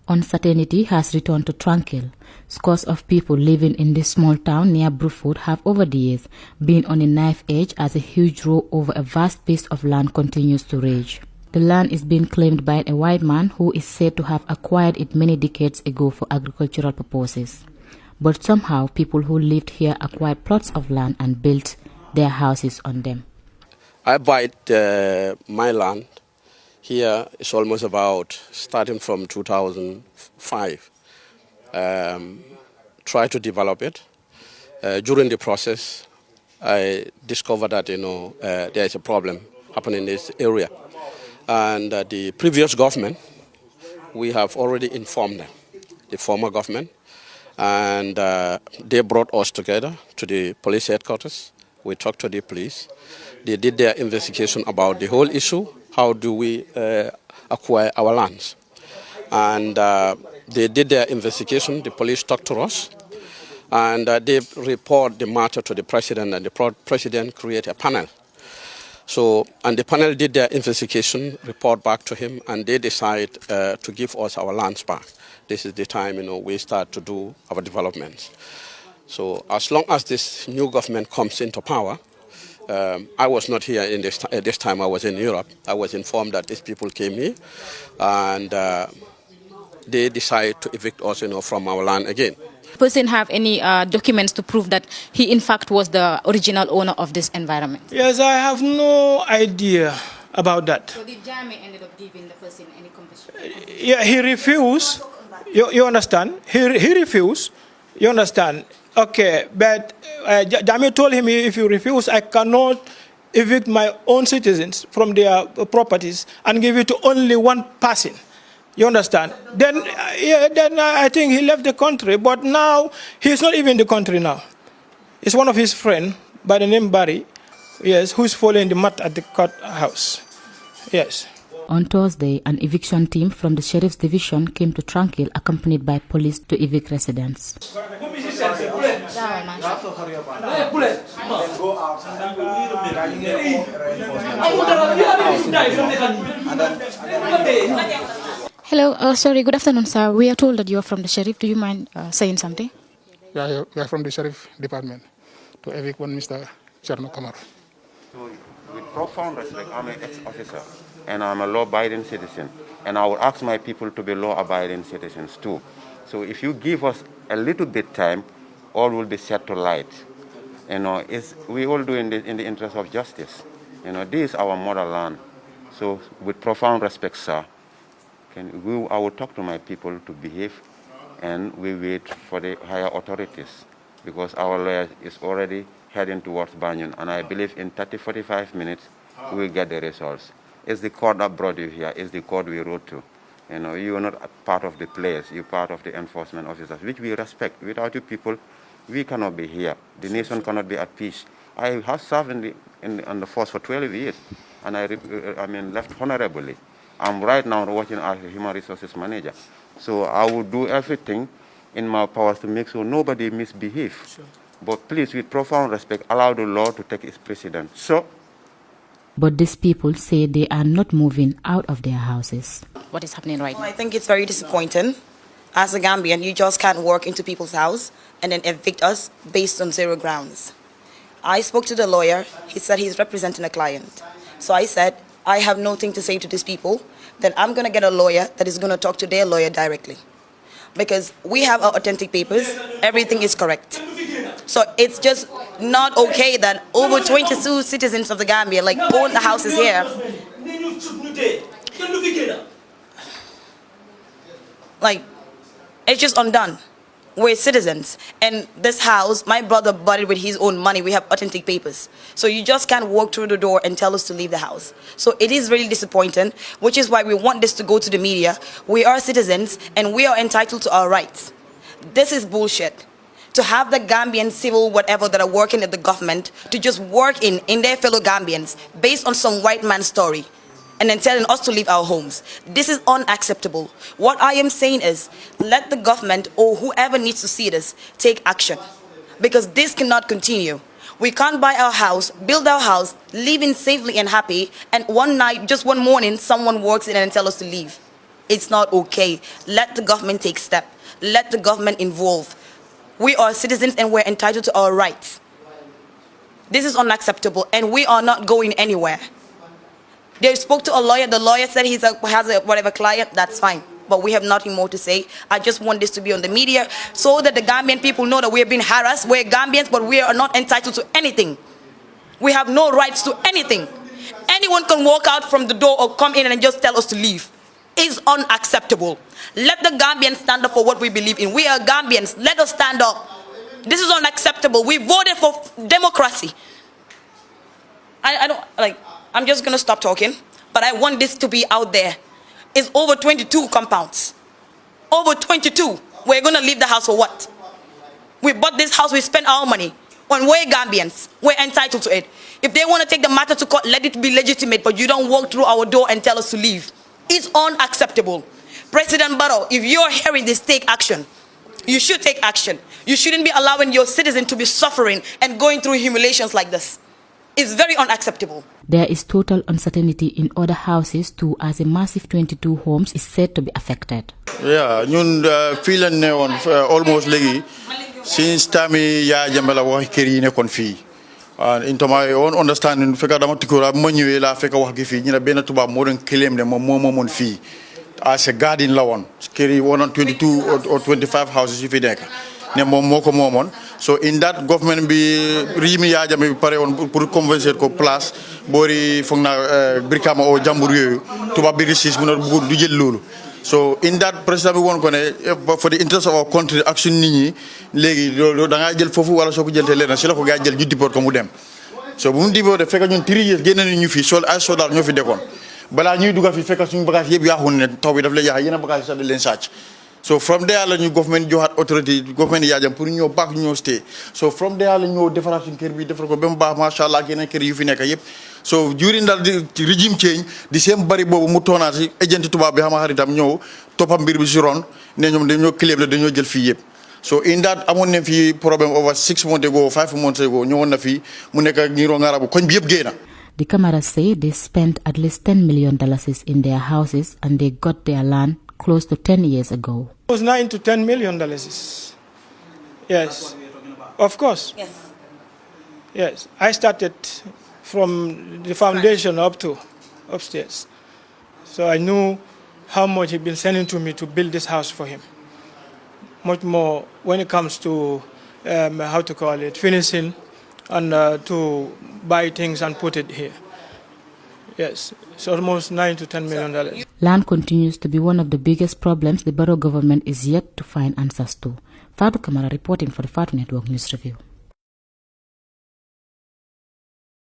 Uncertainty has returned to Tranquil. Scores of people living in this small town near Brufut have over the years been on a knife edge as a huge row over a vast piece of land continues to rage. The land is being claimed by a white man who is said to have acquired it many decades ago for agricultural purposes. But somehow people who lived here acquired plots of land and built their houses on them. I buy my land. Here it's almost about starting from 2005. Try to develop it. During the process, I discovered that there is a problem happening in this area, and the previous government, we have already informed them, the former government, and they brought us together to the police headquarters. We talked to the police. They did their investigation about the whole issue. How do we acquire our lands? And they did their investigation. The police talked to us, and they report the matter to the president, and the president created a panel. And the panel did their investigation, report back to him, and they decide to give us our lands back. This is the time we start to do our developments. So as long as this new government comes into power, I was not here at this time. I was in Europe. I was informed that these people came here, and they decided to evict us, from our land again. Person have any documents to prove that he in fact was the original owner of this environment? Yes, I have no idea about that. So did Jame ended up giving the person any confession? Yeah, he refused. You understand? He refused. You understand? Okay, but Jame told him, if you refuse, I cannot evict my own citizens from their properties and give it to only one person. You understand? Then I think he left the country, but now he's not even in the country now. It's one of his friends by the name Barry, yes, who's following the mat at the courthouse. Yes. On Thursday, an eviction team from the Sheriff's Division came to Tranquil accompanied by police to evict residents. Hello, sorry, good afternoon, sir. We are told that you are from the Sheriff. Do you mind saying something? Yeah, we are from the Sheriff Department to evict one Mr. Cherno Kamara. So, with profound respect, I'm an ex-officer and I'm a law-abiding citizen. And I will ask my people to be law-abiding citizens too. So if you give us a little bit time, all will be set to light. We all do in the interest of justice. This is our motherland. So with profound respect, sir, I will talk to my people to behave, and we wait for the higher authorities, because our lawyer is already heading towards Banyan, and I believe in 30-45 minutes we will get the results. It's the court that brought you here. It's the court we wrote to. You are not a part of the players. You're part of the enforcement officers, which we respect. Without you people, we cannot be here. The nation cannot be at peace. I have served on the force for 12 years, and I left honorably. I'm right now working as a human resources manager. So I will do everything in my powers to make sure nobody misbehaves. Sure. But please, with profound respect, allow the law to take its precedence. But these people say they are not moving out of their houses. What is happening right now? I think it's very disappointing. As a Gambian, you just can't walk into people's house and then evict us based on zero grounds. I spoke to the lawyer. He said he's representing a client. So I said, I have nothing to say to these people. Then I'm going to get a lawyer that is going to talk to their lawyer directly. Because we have our authentic papers. Everything is correct. So it's just not okay that over 22 citizens of the Gambia own the houses here. It's just undone. We're citizens. And this house, my brother bought it with his own money. We have authentic papers. So you just can't walk through the door and tell us to leave the house. So it is really disappointing, which is why we want this to go to the media. We are citizens and we are entitled to our rights. This is bullshit. To have the Gambian civil whatever that are working at the government to just work in their fellow Gambians based on some white man's story and then telling us to leave our homes. This is unacceptable. What I am saying is, let the government or whoever needs to see this take action, because this cannot continue. We can't buy our house, build our house, live in safely and happy, and one night, just one morning, someone walks in and tells us to leave. It's not okay. Let the government take step. Let the government involve. We are citizens and we're entitled to our rights. This is unacceptable and we are not going anywhere. They spoke to a lawyer. The lawyer said has a whatever client, that's fine. But we have nothing more to say. I just want this to be on the media so that the Gambian people know that we have been harassed. We're Gambians, but we are not entitled to anything. We have no rights to anything. Anyone can walk out from the door or come in and just tell us to leave. It's unacceptable. Let the Gambians stand up for what we believe in. We are Gambians. Let us stand up. This is unacceptable. We voted for democracy. I'm just going to stop talking, but I want this to be out there. It's over 22 compounds. Over 22. We're going to leave the house for what? We bought this house, we spent our money. When we're Gambians, we're entitled to it. If they want to take the matter to court, let it be legitimate, but you don't walk through our door and tell us to leave. It's unacceptable. President Barrow, if you're hearing this, take action. You should take action. You shouldn't be allowing your citizens to be suffering and going through humiliations like this. It's very unacceptable. There is total uncertainty in other houses too, as a massive 22 homes is said to be affected. Yeah, ñun fii lañ ne woon almost léegi since time ya jambala wax kër yi nekkoon fii into my own understanding fekk dama tukura ma ñëwee la fekk wax gi fii ñu ne benn tubaab moo doon claim ne moom moo moomoon fii as a garden la woon kër yi woon 22 or 25 houses yu fi nekk ne moom moo ko moomoon. So in that government bi rimi ya jame bi pare woon pour convaincre ko place boori foog naa Brikama o jàmbur yooyu tubaab bi réussir mu ne bëgg du jël loolu. So in that président bi woon ko ne for the interest of our country action nit ñi léegi loolu da ngaa jël foofu wala soo ko jël te leen si la ko gaa jël ñu dippoot ko mu dem. So bu mu dippoot fekk ñun 3 years génne nañu ñu fi sol ay soldat ñoo fi dekkoon balaa ñuy dugga fi fekk suñu bagage yëpp yaaxu ne taw bi daf lay yaax yeneen bagage sax da leen sàcc. So from there la ñu government joxaat autorité government yaajam pour ñëw back ñëw stay. So from there la ñëw defaraat suñu kër bi defar ko ba mu baax macha allah ak yeneen kër yu fi nekk yëpp. So during that regime change di seen bari boobu mu toonaat si agent tubaab bi xam xaritam ñëw toppam mbir bi si ron ne ñoom dañoo claim la dañoo jël fii yëpp. So in that amoon nañ fi problème over 6 months ago 5 months ago ñëwoon na fii mu nekk ñi ro ngarabu koñ bi yëpp génn. The Camara say they spent at least $10 million in their houses and they got their land close to 10 years ago. It was $9 to $10 million. Yes. Of course. Yes. Yes. I started from the foundation up to upstairs. So I knew how much he'd been sending to me to build this house for him. Much more when it comes to, finishing and to buy things and put it here. Yes, it's almost $9 to $10 million. Land continues to be one of the biggest problems the Barrow government is yet to find answers to. Fatu Kamara reporting for the Fatu Network News Review.